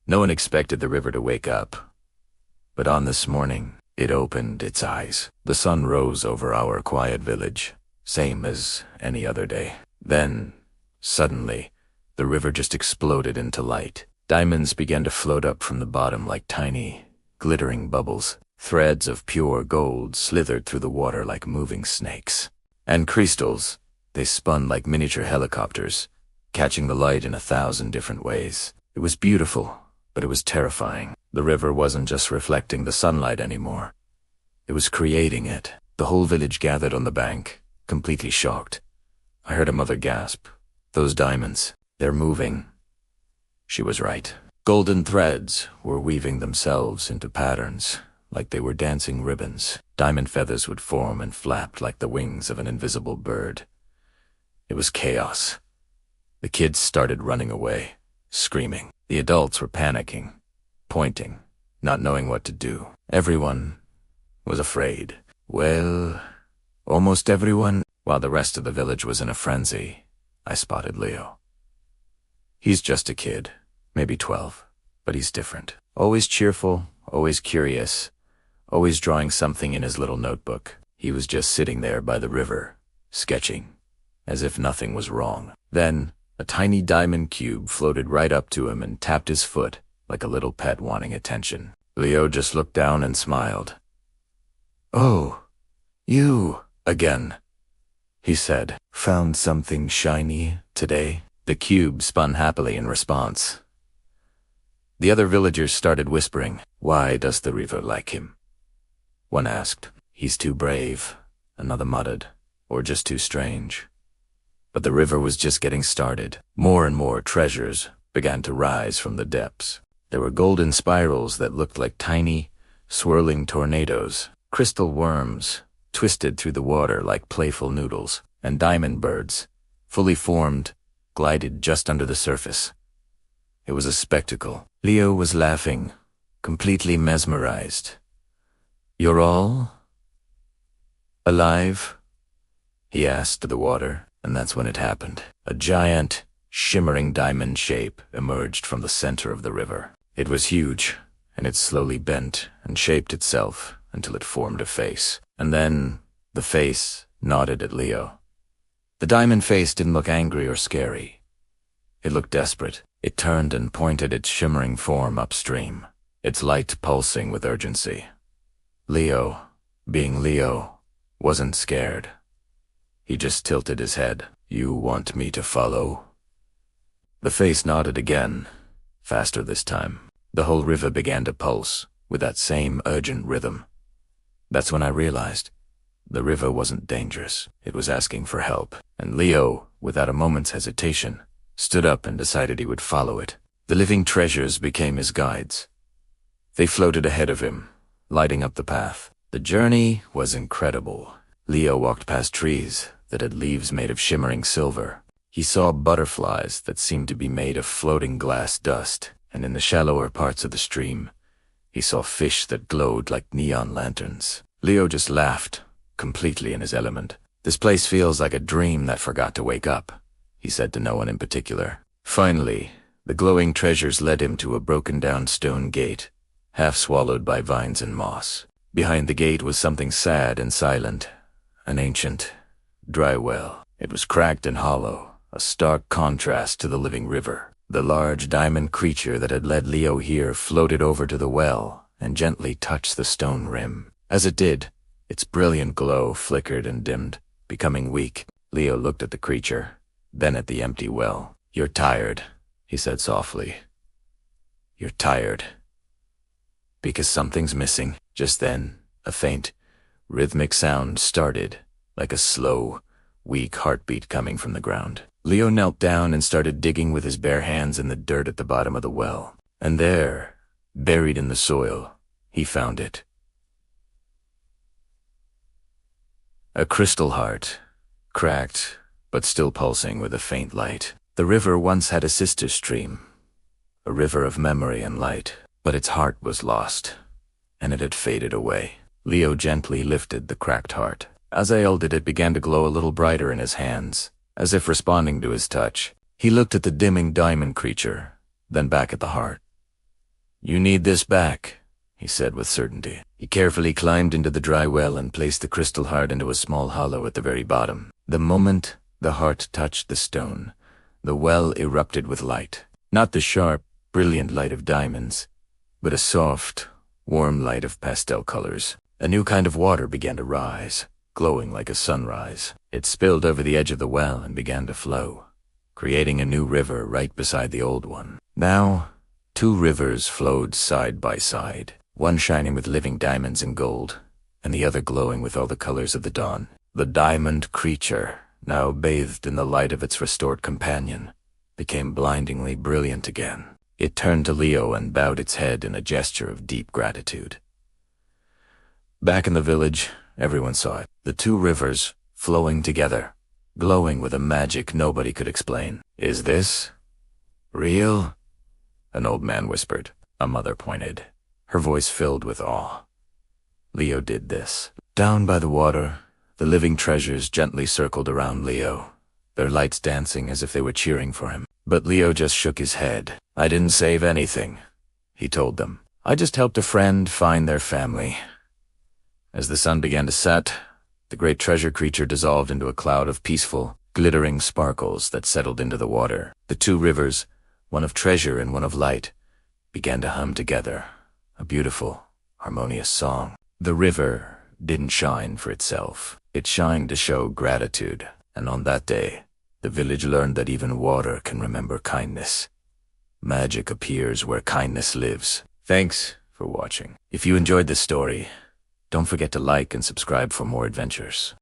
No one expected the river to wake up. But on this morning, it opened its eyes. The sun rose over our quiet village, same as any other day. Then, suddenly, the river just exploded into light. Diamonds began to float up from the bottom like tiny, glittering bubbles. Threads of pure gold slithered through the water like moving snakes. And crystals, they spun like miniature helicopters, catching the light in 1,000 different ways. It was beautiful, but it was terrifying. The river wasn't just reflecting the sunlight anymore. It was creating it. The whole village gathered on the bank, completely shocked. I heard a mother gasp. Those diamonds, they're moving. She was right. Golden threads were weaving themselves into patterns, like they were dancing ribbons. Diamond feathers would form and flap like the wings of an invisible bird. It was chaos. The kids started running away, screaming. The adults were panicking, pointing, not knowing what to do. Everyone was afraid. Well, almost everyone. While the rest of the village was in a frenzy, I spotted Leo. He's just a kid, maybe 12, but he's different. Always cheerful, always curious, always drawing something in his little notebook. He was just sitting there by the river, sketching, as if nothing was wrong. Then, a tiny diamond cube floated right up to him and tapped his foot like a little pet wanting attention. Leo just looked down and smiled. "Oh, you again," he said. "Found something shiny today?" The cube spun happily in response. The other villagers started whispering. "Why does the river like him?" One asked. "He's too brave," another muttered, "or just too strange." But the river was just getting started. More and more treasures began to rise from the depths. There were golden spirals that looked like tiny, swirling tornadoes, crystal worms twisted through the water like playful noodles, and diamond birds, fully formed, glided just under the surface. It was a spectacle. Leo was laughing, completely mesmerized. "You're all alive?" he asked the water. And that's when it happened. A giant, shimmering diamond shape emerged from the center of the river. It was huge, and it slowly bent and shaped itself until it formed a face. And then the face nodded at Leo. The diamond face didn't look angry or scary. It looked desperate. It turned and pointed its shimmering form upstream, its light pulsing with urgency. Leo, being Leo, wasn't scared. He just tilted his head. "You want me to follow?" The face nodded again, faster this time. The whole river began to pulse with that same urgent rhythm. That's when I realized the river wasn't dangerous. It was asking for help. And Leo, without a moment's hesitation, stood up and decided he would follow it. The living treasures became his guides. They floated ahead of him, lighting up the path. The journey was incredible. Leo walked past trees that had leaves made of shimmering silver. He saw butterflies that seemed to be made of floating glass dust, and in the shallower parts of the stream, he saw fish that glowed like neon lanterns. Leo just laughed, completely in his element. "This place feels like a dream that forgot to wake up," he said to no one in particular. Finally, the glowing treasures led him to a broken-down stone gate, half swallowed by vines and moss. Behind the gate was something sad and silent. An ancient, dry well. It was cracked and hollow, a stark contrast to the living river. The large diamond creature that had led Leo here floated over to the well and gently touched the stone rim. As it did, its brilliant glow flickered and dimmed, becoming weak. Leo looked at the creature, then at the empty well. "You're tired," he said softly. "You're tired. Because something's missing." Just then, a faint, rhythmic sound started, like a slow, weak heartbeat coming from the ground. Leo knelt down and started digging with his bare hands in the dirt at the bottom of the well. And there, buried in the soil, he found it. A crystal heart, cracked, but still pulsing with a faint light. The river once had a sister stream, a river of memory and light, but its heart was lost, and it had faded away. Leo gently lifted the cracked heart. As I held it, it began to glow a little brighter in his hands, as if responding to his touch. He looked at the dimming diamond creature, then back at the heart. "You need this back," he said with certainty. He carefully climbed into the dry well and placed the crystal heart into a small hollow at the very bottom. The moment the heart touched the stone, the well erupted with light. Not the sharp, brilliant light of diamonds, but a soft, warm light of pastel colors. A new kind of water began to rise, glowing like a sunrise. It spilled over the edge of the well and began to flow, creating a new river right beside the old one. Now, two rivers flowed side by side, one shining with living diamonds and gold, and the other glowing with all the colors of the dawn. The diamond creature, now bathed in the light of its restored companion, became blindingly brilliant again. It turned to Leo and bowed its head in a gesture of deep gratitude. Back in the village, everyone saw it. The two rivers flowing together, glowing with a magic nobody could explain. "Is this real?" an old man whispered. A mother pointed, her voice filled with awe. Leo did this. Down by the water, the living treasures gently circled around Leo, their lights dancing as if they were cheering for him. But Leo just shook his head. "I didn't save anything," he told them. "I just helped a friend find their family." As the sun began to set, the great treasure creature dissolved into a cloud of peaceful, glittering sparkles that settled into the water. The two rivers, one of treasure and one of light, began to hum together, a beautiful, harmonious song. The river didn't shine for itself. It shined to show gratitude, and on that day, the village learned that even water can remember kindness. Magic appears where kindness lives. Thanks for watching. If you enjoyed this story, don't forget to like and subscribe for more adventures.